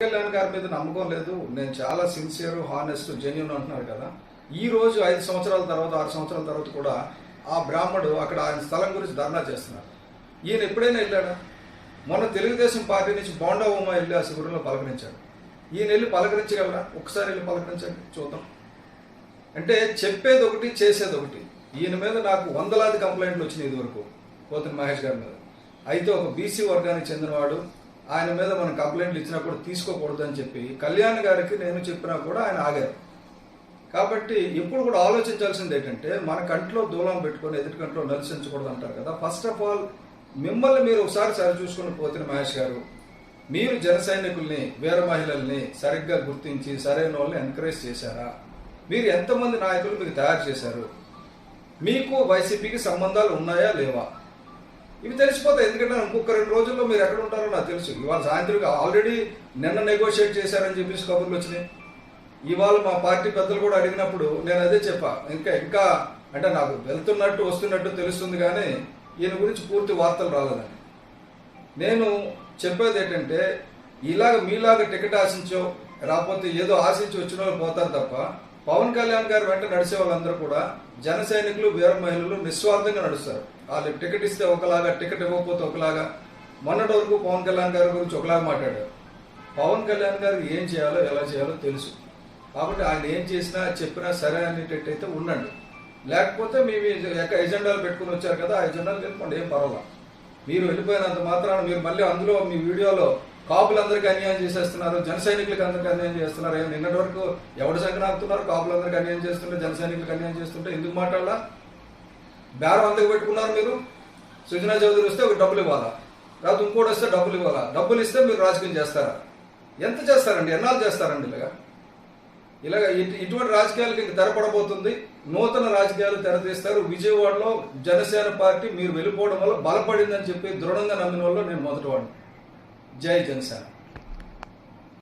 కళ్యాణ్ గారి మీద నమ్మకం లేదు, నేను చాలా సిన్సియర్, హానెస్ట్, జెన్యూన్ అంటున్నారు కదా. ఈ రోజు 5 సంవత్సరాల తర్వాత 6 సంవత్సరాల తర్వాత కూడా ఆ బ్రాహ్మడు అక్కడ ఆయన స్థలం గురించి ధర్నా చేస్తున్నారు. ఈయన ఎప్పుడైనా వెళ్ళాడా? మొన్న తెలుగుదేశం పార్టీ నుంచి బోండా ఉమ్మ వెళ్ళి ఆ శిబిరంలో పలకరించాడు. ఈయన వెళ్ళి పలకరించగలరా? ఒక్కసారి వెళ్ళి పలకరించండి చూద్దాం. అంటే చెప్పేది ఒకటి, చేసేది ఒకటి. ఈయన మీద నాకు వందలాది కంప్లైంట్లు వచ్చినాయి ఇదివరకు, పోతిన మహేష్ గారి మీద. అయితే ఒక బీసీ వర్గానికి చెందినవాడు, ఆయన మీద మనం కంప్లైంట్లు ఇచ్చినా కూడా తీసుకోకూడదు అని చెప్పి కళ్యాణ్ గారికి నేను చెప్పినా కూడా ఆయన ఆగారు. కాబట్టి ఇప్పుడు కూడా ఆలోచించాల్సింది ఏంటంటే, మన కంట్లో దూలం పెట్టుకొని ఎదుటి కంట్లో నలిసించకూడదు అంటారు కదా. ఫస్ట్ ఆఫ్ ఆల్ మిమ్మల్ని మీరు ఒకసారి సరి చూసుకుని పోతిన మహేష్ గారు, మీరు జన సైనికుల్ని, వీర మహిళల్ని సరిగ్గా గుర్తించి సరైన వాళ్ళని ఎంకరేజ్ చేశారా? మీరు ఎంతమంది నాయకులు మీకు తయారు చేశారు? మీకు వైసీపీకి సంబంధాలు ఉన్నాయా లేవా? ఇవి తెలిసిపోతాయి. ఎందుకంటే ఇంకొక 2 రోజుల్లో మీరు ఎక్కడ ఉంటారో నాకు తెలుసు. ఇవాళ సాయంత్రం ఆల్రెడీ నిన్న నెగోషియేట్ చేశారని చెప్పేసి కబుర్లు వచ్చినాయి. ఇవాళ మా పార్టీ పెద్దలు కూడా అడిగినప్పుడు నేను అదే చెప్పా, ఇంకా అంటే నాకు వెళ్తున్నట్టు వస్తున్నట్టు తెలుస్తుంది కానీ ఈయన గురించి పూర్తి వార్తలు రాలేదని. నేను చెప్పేది ఏంటంటే, ఇలాగ మీలాగా టికెట్ ఆశించో రాకపోతే ఏదో ఆశించి వచ్చిన వాళ్ళు పోతారు తప్ప, పవన్ కళ్యాణ్ గారు వెంట నడిచే వాళ్ళందరూ కూడా జన సైనికులు, వీర మహిళలు నిస్వార్థంగా నడుస్తారు. వాళ్ళు టికెట్ ఇస్తే ఒకలాగా, టికెట్ ఇవ్వకపోతే ఒకలాగా. మొన్నటి వరకు పవన్ కళ్యాణ్ గారి గురించి ఒకలాగా మాట్లాడారు. పవన్ కళ్యాణ్ గారు ఏం చేయాలో ఎలా చేయాలో తెలుసు. కాబట్టి ఆయన ఏం చేసినా చెప్పినా సరే అనేటట్టయితే ఉండండి. లేకపోతే మీ ఎజెండాలు పెట్టుకుని వచ్చారు కదా, ఆ ఎజెండాలు వెళ్ళిపోండి, ఏం పర్వాలా. మీరు వెళ్ళిపోయినంత మాత్రాన మీరు మళ్ళీ అందులో మీ వీడియోలో కాపులందరికీ అన్యాయం చేసేస్తున్నారు, జన సైనికులకు అందరికీ అన్యాయం చేస్తున్నారు. నిన్నటి వరకు ఎవరి సంఖ్య ఆపుతున్నారు? కాపులందరికీ అన్యాయం చేస్తుంటే, జన సైనికులకు అన్యాయం చేస్తుంటే ఎందుకు మాట్లాడాలా? బేరం అంతకు పెట్టుకున్నారు మీరు. సుజనా చౌదరి వస్తే ఒక డబ్బులు ఇవ్వాలా, లేకపోతే ఇంకోటి వస్తే డబ్బులు ఇవ్వాలా. డబ్బులు ఇస్తే మీరు రాజకీయం చేస్తారా? ఎంత చేస్తారండి? ఎన్నాళ్ళు చేస్తారండి ఇలాగా? ఇటువంటి రాజకీయాలకి ఇంక తెరపడబోతుంది. నూతన రాజకీయాలు తెరతీస్తారు. విజయవాడలో జనసేన పార్టీ మీరు వెళ్ళిపోవడం వల్ల బలపడిందని చెప్పి దృఢంగా నమ్మిన వాళ్ళు నేను మొదటివాడిని. జై జనసేన.